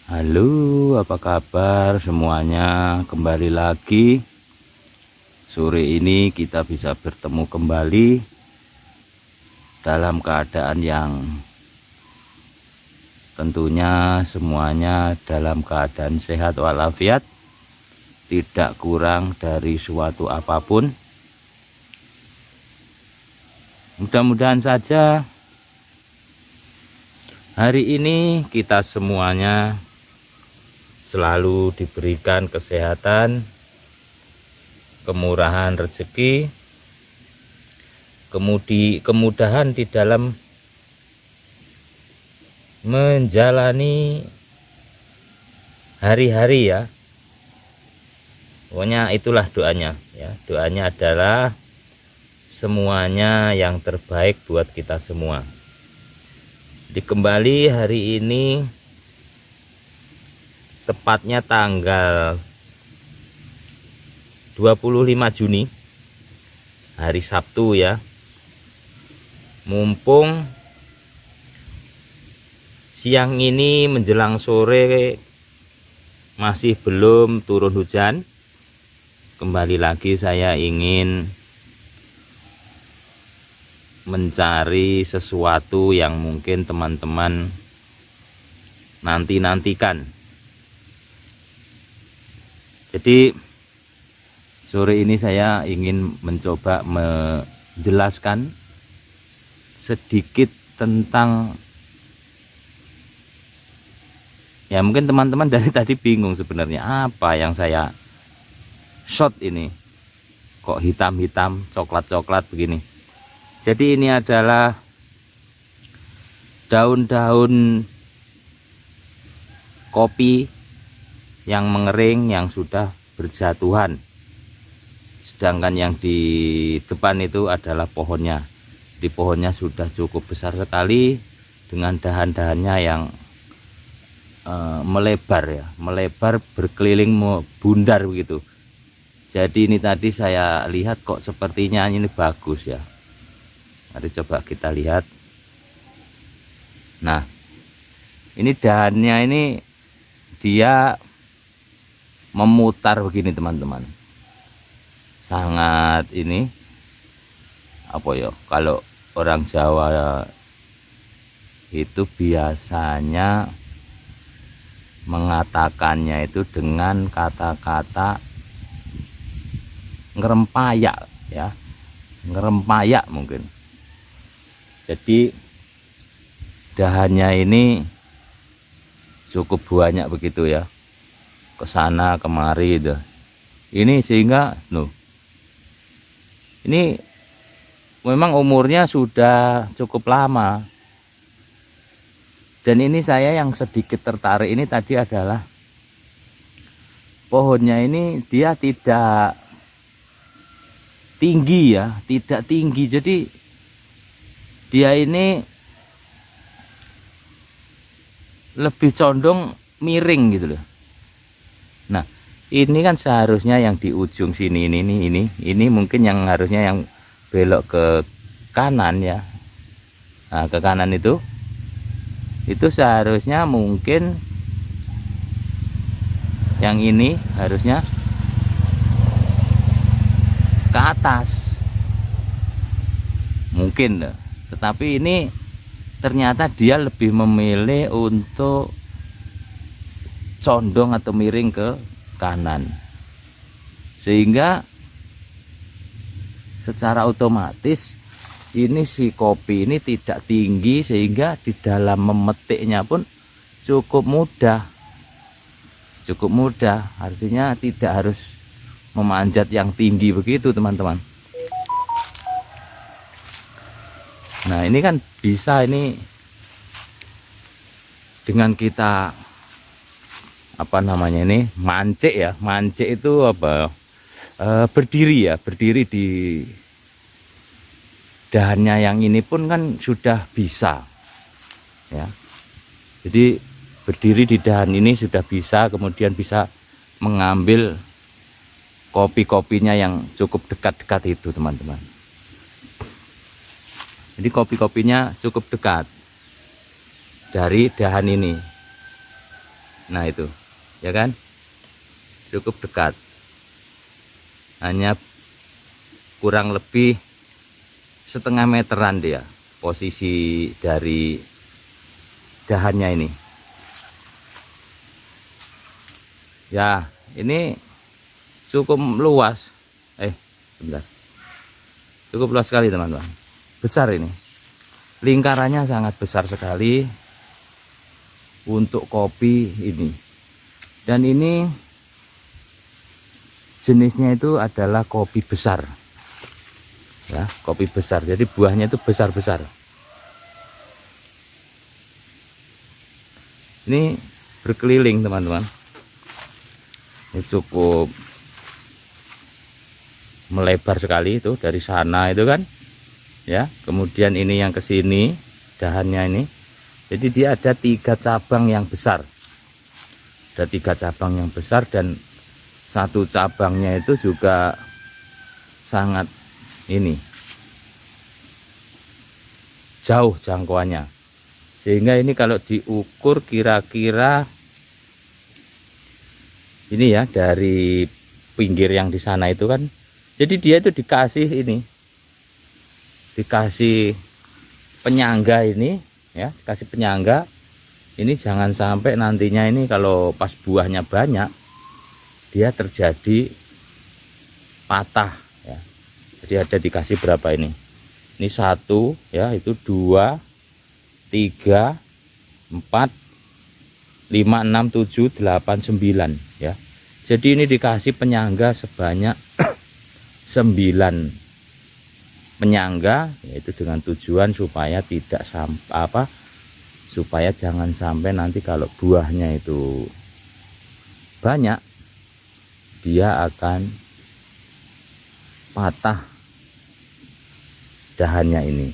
Halo, apa kabar semuanya? Kembali lagi. Sore ini kita bisa bertemu kembali dalam keadaan yang tentunya semuanya dalam keadaan sehat walafiat, tidak kurang dari suatu apapun. Mudah-mudahan saja hari ini kita semuanya selalu diberikan kesehatan, kemurahan rezeki, kemudahan di dalam menjalani hari-hari ya. Pokoknya itulah doanya ya. Doanya adalah semuanya yang terbaik buat kita semua. Jadi kembali hari ini tepatnya tanggal 25 Juni, hari Sabtu ya. Mumpung siang ini menjelang sore masih belum turun hujan, kembali lagi saya ingin mencari sesuatu yang mungkin teman-teman nanti-nantikan. Jadi sore ini saya ingin mencoba menjelaskan sedikit tentang, ya mungkin teman-teman dari tadi bingung sebenarnya apa yang saya shot ini, kok hitam-hitam coklat-coklat begini. Jadi ini adalah daun-daun kopi yang mengering, yang sudah berjatuhan. Sedangkan yang di depan itu adalah pohonnya. Di pohonnya sudah cukup besar sekali dengan dahan-dahannya yang melebar ya, melebar berkeliling bundar begitu. Jadi ini tadi saya lihat kok sepertinya ini bagus ya. Mari coba kita lihat. Nah, ini dahannya ini dia memutar begini teman-teman. Sangat ini apa ya, kalau orang Jawa itu biasanya mengatakannya itu dengan kata-kata ngerempayak ya, ngerempayak mungkin. Jadi dahannya ini cukup banyak begitu ya, kesana kemari itu. Ini sehingga ini memang umurnya sudah cukup lama. Dan ini saya yang sedikit tertarik ini tadi adalah pohonnya ini dia tidak tinggi ya, tidak tinggi. Jadi dia ini lebih condong miring gitu loh. Nah, ini kan seharusnya yang di ujung sini ini mungkin yang harusnya yang belok ke kanan ya. Nah, ke kanan itu seharusnya mungkin yang ini harusnya ke atas mungkin loh. Tetapi ini ternyata dia lebih memilih untuk condong atau miring ke kanan, sehingga secara otomatis ini si kopi ini tidak tinggi, sehingga di dalam memetiknya pun cukup mudah, artinya tidak harus memanjat yang tinggi begitu teman-teman. Nah, ini kan bisa ini dengan kita apa namanya ini, mancik ya. Mancik itu apa, berdiri di dahannya yang ini pun kan sudah bisa ya. Jadi berdiri di dahan ini sudah bisa, kemudian bisa mengambil kopi-kopinya yang cukup dekat-dekat itu teman-teman. Jadi kopi-kopinya cukup dekat dari dahan ini. Nah itu, ya kan, cukup dekat, hanya kurang lebih setengah meteran dia posisi dari dahannya ini. Ya, ini cukup luas. Sebentar. Cukup luas sekali teman-teman. Besar ini. Lingkarannya sangat besar sekali untuk kopi ini. Dan ini jenisnya itu adalah kopi besar. Ya, kopi besar. Jadi buahnya itu besar-besar. Ini berkeliling teman-teman. Ini cukup melebar sekali itu dari sana itu kan. Ya, kemudian ini yang ke sini dahannya ini. Jadi dia ada 3 cabang yang besar. Ada 3 cabang yang besar dan satu cabangnya itu juga sangat ini jauh jangkauannya. Sehingga ini kalau diukur kira-kira ini ya dari pinggir yang di sana itu kan. Jadi dia itu dikasih ini, dikasih penyangga ini ya, dikasih penyangga ini, jangan sampai nantinya ini kalau pas buahnya banyak dia terjadi patah ya. Jadi ada dikasih berapa ini 1 ya, itu 2 3 4 5 6 7 8 9 ya. Jadi ini dikasih penyangga sebanyak 9 penyangga, yaitu dengan tujuan supaya tidak supaya jangan sampai nanti kalau buahnya itu banyak dia akan patah dahannya ini.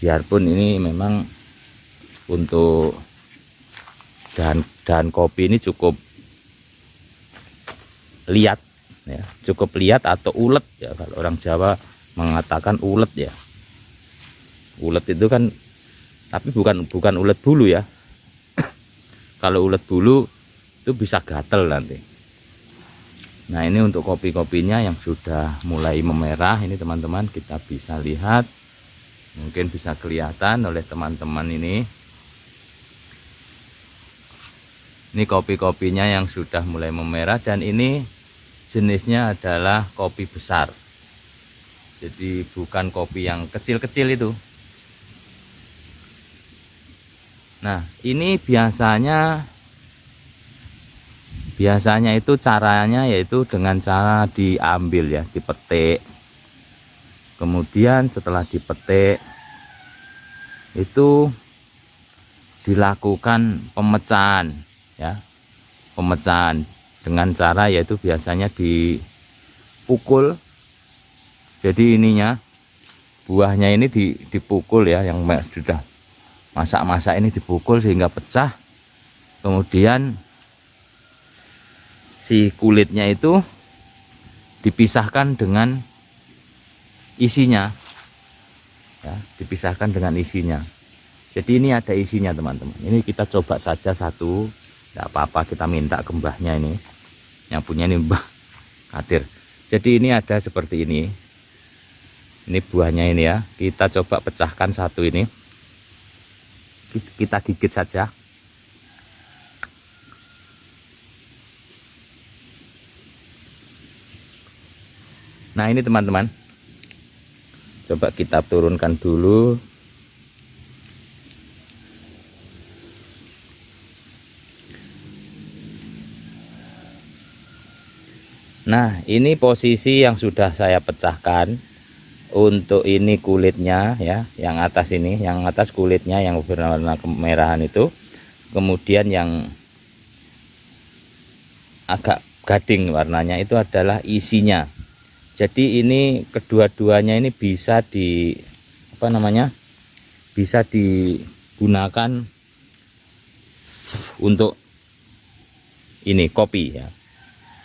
Biarpun ini memang untuk dahan kopi ini cukup liat ya, cukup liat atau ulet ya, kalau orang Jawa mengatakan ulet ya. Ulet itu kan, tapi bukan ulet bulu ya. Kalau ulet bulu itu bisa gatel nanti. Nah ini untuk kopi-kopinya yang sudah mulai memerah ini teman-teman, kita bisa lihat, mungkin bisa kelihatan oleh teman-teman ini. Ini kopi-kopinya yang sudah mulai memerah dan ini jenisnya adalah kopi besar. Jadi bukan kopi yang kecil-kecil itu. Nah ini biasanya itu caranya yaitu dengan cara diambil ya, dipetik. Kemudian setelah dipetik itu dilakukan pemecahan ya, pemecahan dengan cara yaitu biasanya dipukul. Jadi ininya, buahnya ini dipukul ya, yang sudah masak-masak ini dipukul sehingga pecah. Kemudian si kulitnya itu dipisahkan dengan isinya ya, dipisahkan dengan isinya. Jadi ini ada isinya teman-teman. Ini kita coba saja satu, tidak apa-apa, kita minta ke mbahnya ini, yang punya ini Mbah Kadir. Jadi ini ada seperti ini buahnya ini ya, kita coba pecahkan satu ini, kita gigit saja. Nah ini teman-teman, coba kita turunkan dulu. Nah ini posisi yang sudah saya pecahkan. Untuk ini kulitnya ya, yang atas ini, yang atas kulitnya yang berwarna kemerahan itu. Kemudian yang agak gading warnanya itu adalah isinya. Jadi ini kedua-duanya ini bisa bisa digunakan untuk ini kopi ya.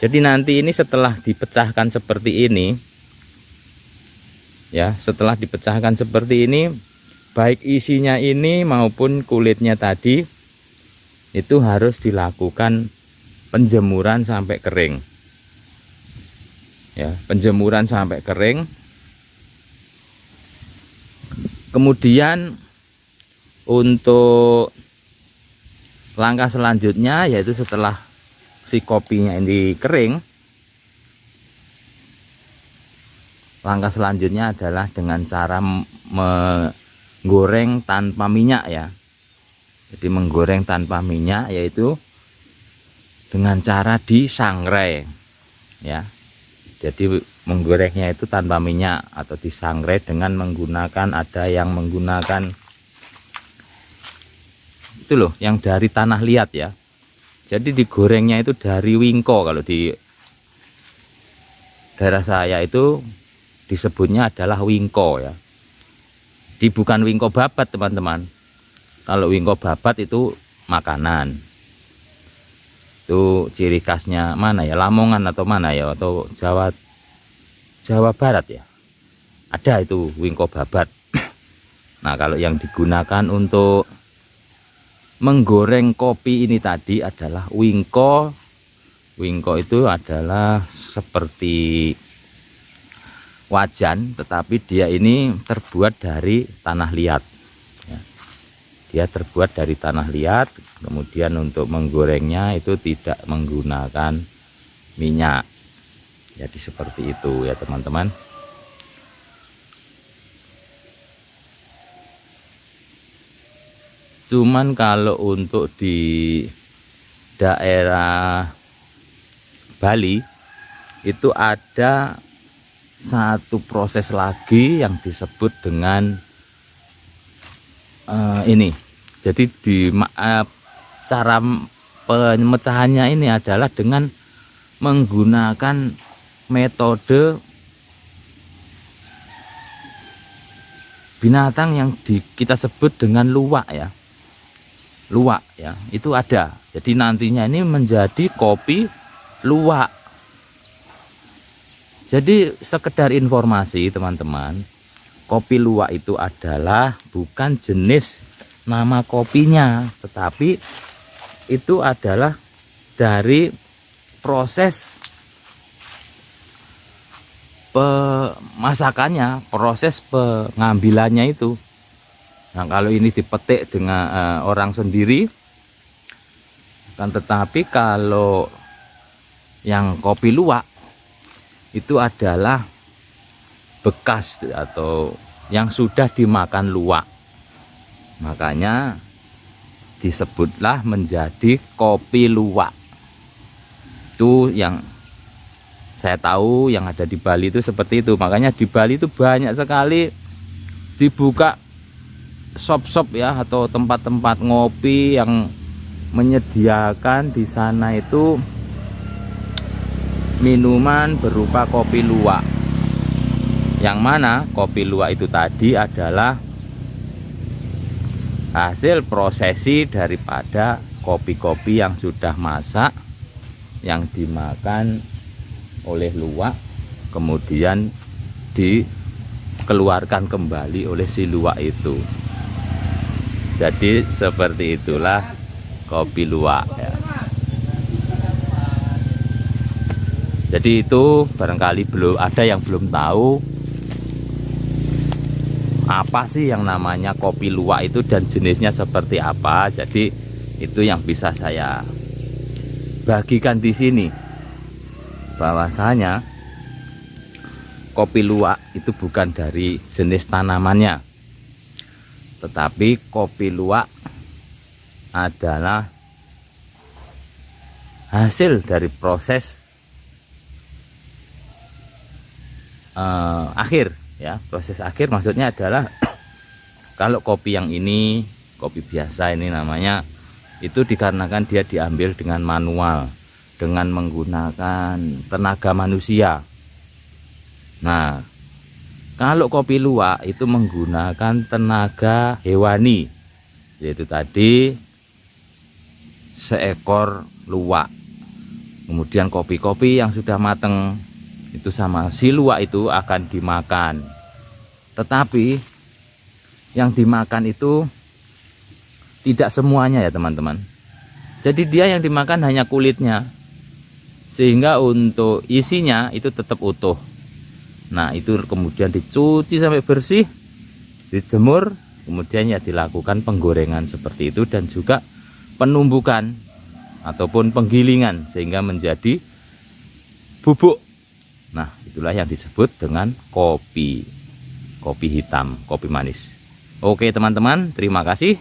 Jadi nanti ini setelah dipecahkan seperti ini ya, setelah dipecahkan seperti ini, baik isinya ini maupun kulitnya tadi itu harus dilakukan penjemuran sampai kering. Ya, penjemuran sampai kering. Kemudian untuk langkah selanjutnya yaitu setelah si kopinya ini kering, langkah selanjutnya adalah dengan cara menggoreng tanpa minyak ya. Jadi menggoreng tanpa minyak yaitu dengan cara disangrai ya. Jadi menggorengnya itu tanpa minyak atau disangrai dengan menggunakan, ada yang menggunakan itu loh yang dari tanah liat ya. Jadi digorengnya itu dari wingko, kalau di daerah saya itu disebutnya adalah wingko ya. Di bukan wingko babat teman-teman. Kalau wingko babat itu makanan. Itu ciri khasnya mana ya, Lamongan atau mana ya, atau Jawa Barat ya, ada itu wingko babat. Nah kalau yang digunakan untuk menggoreng kopi ini tadi adalah wingko. Wingko itu adalah seperti wajan, tetapi dia ini terbuat dari tanah liat ya. Dia terbuat dari tanah liat, kemudian untuk menggorengnya itu tidak menggunakan minyak. Jadi seperti itu ya teman-teman. Cuman kalau untuk di daerah Bali itu ada satu proses lagi yang disebut dengan ini. Jadi cara pemecahannya ini adalah dengan menggunakan metode binatang yang kita sebut dengan luwak ya. Luwak ya, itu ada. Jadi nantinya ini menjadi kopi luwak. Jadi sekedar informasi teman-teman, kopi luwak itu adalah bukan jenis nama kopinya, tetapi itu adalah dari proses pemasakannya, proses pengambilannya itu. Nah kalau ini dipetik dengan orang sendiri, kan, tetapi kalau yang kopi luwak itu adalah bekas atau yang sudah dimakan luwak. Makanya disebutlah menjadi kopi luwak. Itu yang saya tahu yang ada di Bali itu seperti itu. Makanya di Bali itu banyak sekali dibuka shop-shop ya, atau tempat-tempat ngopi yang menyediakan di sana itu minuman berupa kopi luwak. Yang mana kopi luwak itu tadi adalah hasil prosesi daripada kopi-kopi yang sudah masak, yang dimakan oleh luwak, kemudian dikeluarkan kembali oleh si luwak itu. Jadi seperti itulah kopi luwak ya. Jadi itu barangkali belum ada yang belum tahu apa sih yang namanya kopi luwak itu dan jenisnya seperti apa. Jadi itu yang bisa saya bagikan di sini, bahwasanya kopi luwak itu bukan dari jenis tanamannya, tetapi kopi luwak adalah hasil dari proses akhir ya. Proses akhir maksudnya adalah kalau kopi yang ini, kopi biasa ini namanya, itu dikarenakan dia diambil dengan manual, dengan menggunakan tenaga manusia. Nah kalau kopi luwak itu menggunakan tenaga hewani, yaitu tadi seekor luwak. Kemudian kopi-kopi yang sudah mateng itu sama si luwak itu akan dimakan. Tetapi yang dimakan itu tidak semuanya ya teman-teman. Jadi dia yang dimakan hanya kulitnya, sehingga untuk isinya itu tetap utuh. Nah, itu kemudian dicuci sampai bersih, dijemur, kemudian ya dilakukan penggorengan seperti itu, dan juga penumbukan ataupun penggilingan sehingga menjadi bubuk. Nah, itulah yang disebut dengan kopi hitam, kopi manis. Oke teman-teman, terima kasih.